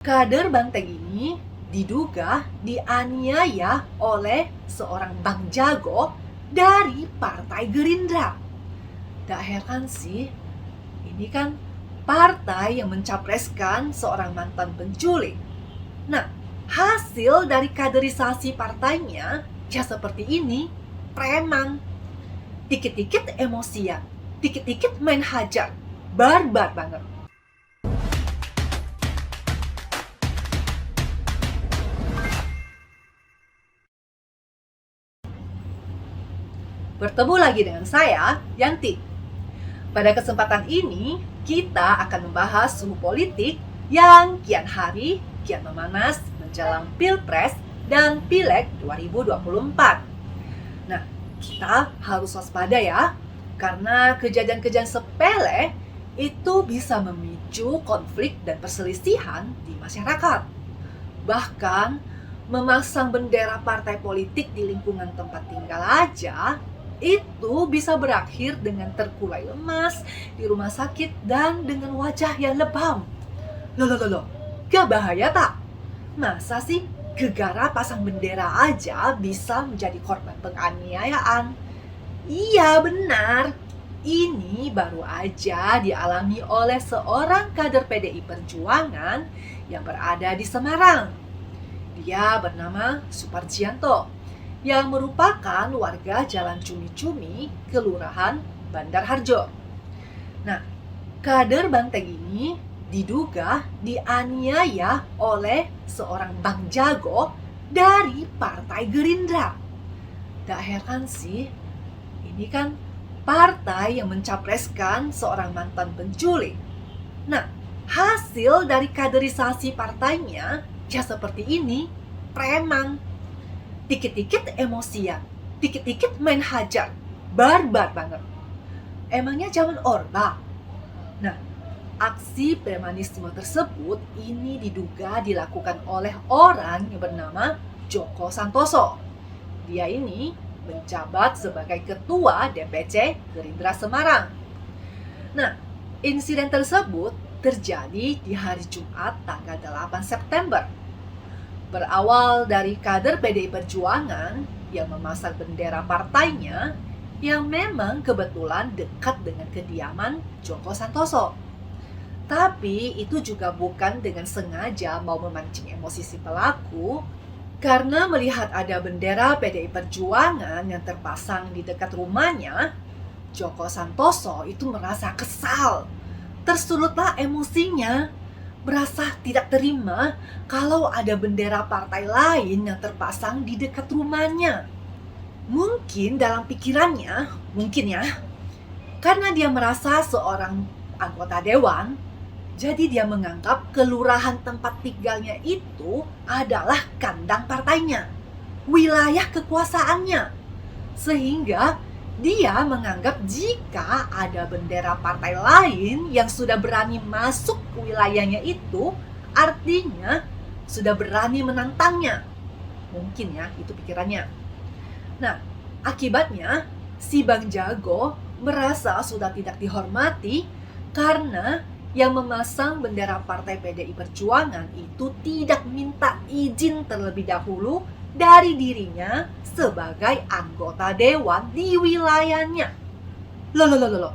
Kader Banteng ini diduga dianiaya oleh seorang Bang Jago dari Partai Gerindra. Tak heran sih, ini kan partai yang mencapreskan seorang mantan penculik. Nah, hasil dari kaderisasi partainya ya seperti ini, preman. Dikit-dikit emosian, dikit-dikit main hajar, barbar banget. Bertemu lagi dengan saya, Yanti. Pada kesempatan ini, kita akan membahas suhu politik yang kian hari kian memanas menjelang Pilpres dan Pileg 2024. Nah, kita harus waspada ya, karena kejadian-kejadian sepele itu bisa memicu konflik dan perselisihan di masyarakat. Bahkan, memasang bendera partai politik di lingkungan tempat tinggal aja itu bisa berakhir dengan terkulai lemas di rumah sakit dan dengan wajah yang lebam. Loh, gak bahaya tak? Masa sih gegara pasang bendera aja bisa menjadi korban penganiayaan? Iya benar, ini baru aja dialami oleh seorang kader PDI Perjuangan yang berada di Semarang. Dia bernama Suparjianto yang merupakan warga Jalan Cumi-Cumi, Kelurahan Bandar Harjo. Nah, kader Banteng ini diduga dianiaya oleh seorang Bang Jago dari Partai Gerindra. Tak heran sih, ini kan partai yang mencapreskan seorang mantan penculik. Nah, hasil dari kaderisasi partainya ya seperti ini, preman. Dikit-dikit emosian, dikit-dikit main hajar, barbar banget. Emangnya zaman Orba? Nah, aksi premanisme tersebut ini diduga dilakukan oleh orang yang bernama Joko Santoso. Dia ini menjabat sebagai ketua DPC Gerindra Semarang. Nah, insiden tersebut terjadi di hari Jumat tanggal 8 September. Berawal dari kader PDI Perjuangan yang memasang bendera partainya yang memang kebetulan dekat dengan kediaman Joko Santoso. Tapi itu juga bukan dengan sengaja mau memancing emosi si pelaku, karena melihat ada bendera PDI Perjuangan yang terpasang di dekat rumahnya, Joko Santoso itu merasa kesal. Tersurutlah emosinya, berasa tidak terima kalau ada bendera partai lain yang terpasang di dekat rumahnya. Mungkin dalam pikirannya, karena dia merasa seorang anggota dewan, jadi dia menganggap kelurahan tempat tinggalnya itu adalah kandang partainya, wilayah kekuasaannya. Sehingga dia menganggap jika ada bendera partai lain yang sudah berani masuk ke wilayahnya itu, artinya sudah berani menantangnya. Mungkin ya, itu pikirannya. Nah, akibatnya si Bang Jago merasa sudah tidak dihormati karena yang memasang bendera partai PDI Perjuangan itu tidak minta izin terlebih dahulu dari dirinya sebagai anggota dewan di wilayahnya. Loh,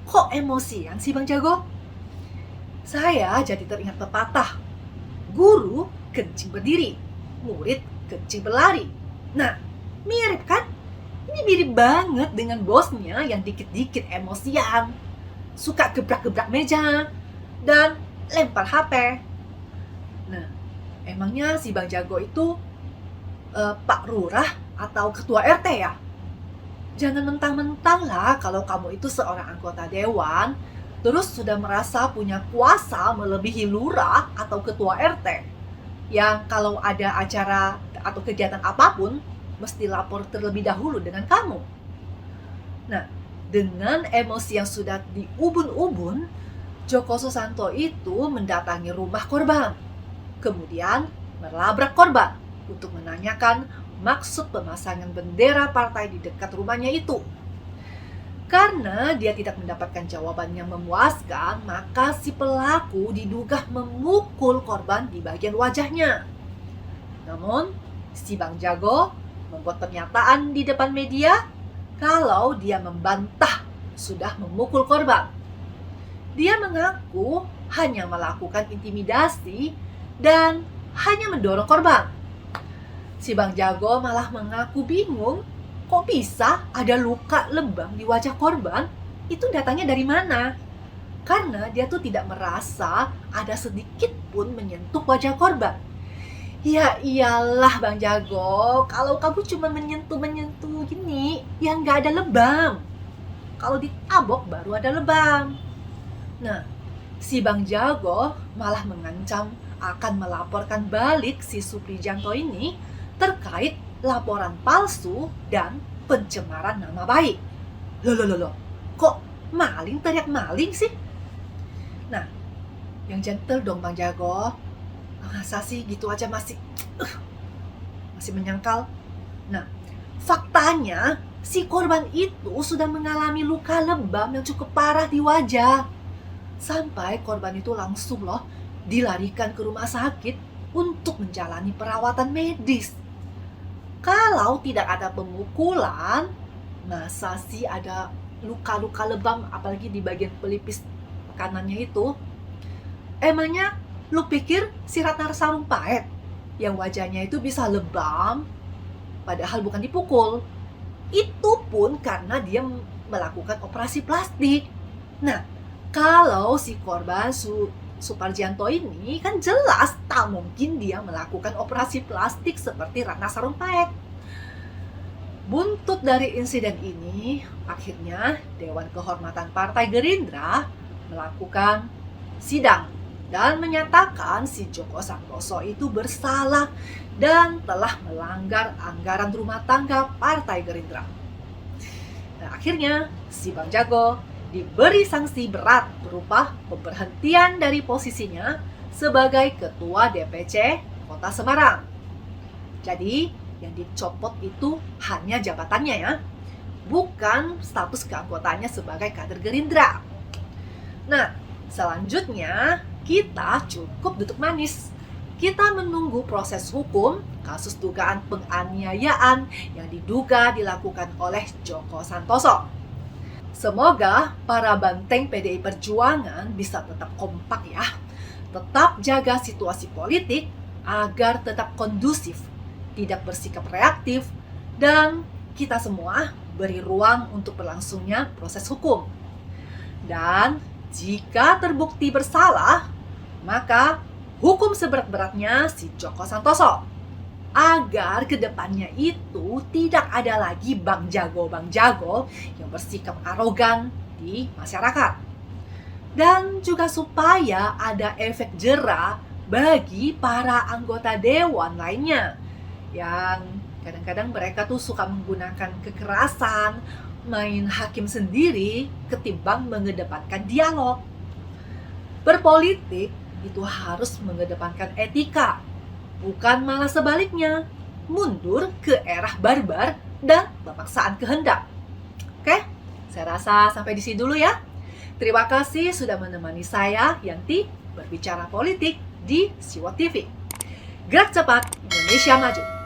kok emosian sih Bang Jago? Saya jadi teringat pepatah, guru kencing berdiri, murid kencing berlari. Nah, mirip kan? Ini mirip banget dengan bosnya yang dikit-dikit emosian, suka gebrak-gebrak meja, dan lempar HP. Nah, emangnya si Bang Jago itu Pak Lurah atau Ketua RT ya? Jangan mentang-mentang lah kalau kamu itu seorang anggota dewan, terus sudah merasa punya kuasa melebihi lurah atau ketua RT, yang kalau ada acara atau kegiatan apapun, mesti lapor terlebih dahulu dengan kamu. Nah, dengan emosi yang sudah diubun-ubun, Joko Susanto itu mendatangi rumah korban, kemudian melabrak korban untuk menanyakan maksud pemasangan bendera partai di dekat rumahnya itu. Karena dia tidak mendapatkan jawaban yang memuaskan, maka si pelaku diduga memukul korban di bagian wajahnya. Namun, si Bang Jago membuat pernyataan di depan media kalau dia membantah sudah memukul korban. Dia mengaku hanya melakukan intimidasi dan hanya mendorong korban. Si Bang Jago malah mengaku bingung, kok bisa ada luka lebam di wajah korban? Itu datanya dari mana? Karena dia tuh tidak merasa ada sedikit pun menyentuh wajah korban. Ya iyalah Bang Jago, kalau kamu cuma menyentuh gini, ya nggak ada lebam. Kalau ditabok baru ada lebam. Nah, si Bang Jago malah mengancam akan melaporkan balik si Suprijanto ini terkait laporan palsu dan pencemaran nama baik. Loh, kok maling teriak maling sih? Nah, yang gentle dong Bang Jago. Masa sih gitu aja masih menyangkal? Nah, faktanya si korban itu sudah mengalami luka lebam yang cukup parah di wajah. Sampai korban itu langsung dilarikan ke rumah sakit untuk menjalani perawatan medis. Kalau tidak ada pemukulan, masa sih ada luka-luka lebam apalagi di bagian pelipis kanannya itu? Emangnya lu pikir si Ratna Sarumpait yang wajahnya itu bisa lebam padahal bukan dipukul? Itu pun karena dia melakukan operasi plastik. Nah, kalau si korban Suparjianto ini kan jelas tak mungkin dia melakukan operasi plastik seperti Ratna Sarumpait. Buntut dari insiden ini, akhirnya Dewan Kehormatan Partai Gerindra melakukan sidang dan menyatakan si Djoko Santoso itu bersalah dan telah melanggar anggaran rumah tangga Partai Gerindra. Nah, akhirnya si Bang Jago diberi sanksi berat berupa pemberhentian dari posisinya sebagai Ketua DPC Kota Semarang. Jadi, yang dicopot itu hanya jabatannya ya, bukan status keanggotaannya sebagai kader Gerindra. Nah, selanjutnya kita cukup duduk manis. Kita menunggu proses hukum kasus dugaan penganiayaan yang diduga dilakukan oleh Djoko Santoso. Semoga para banteng PDI Perjuangan bisa tetap kompak ya. Tetap jaga situasi politik agar tetap kondusif, tidak bersikap reaktif, dan kita semua beri ruang untuk berlangsungnya proses hukum. Dan jika terbukti bersalah, maka hukum seberat-beratnya si Djoko Santoso. Agar kedepannya itu tidak ada lagi Bang Jago yang bersikap arogan di masyarakat. Dan juga supaya ada efek jera bagi para anggota dewan lainnya yang kadang-kadang mereka tuh suka menggunakan kekerasan, main hakim sendiri ketimbang mengedepankan dialog. Berpolitik itu harus mengedepankan etika, bukan malah sebaliknya, mundur ke era barbar dan pemaksaan kehendak. Oke, saya rasa sampai di sini dulu ya. Terima kasih sudah menemani saya, Yanti, berbicara politik di Siwot TV. Gerak cepat, Indonesia maju.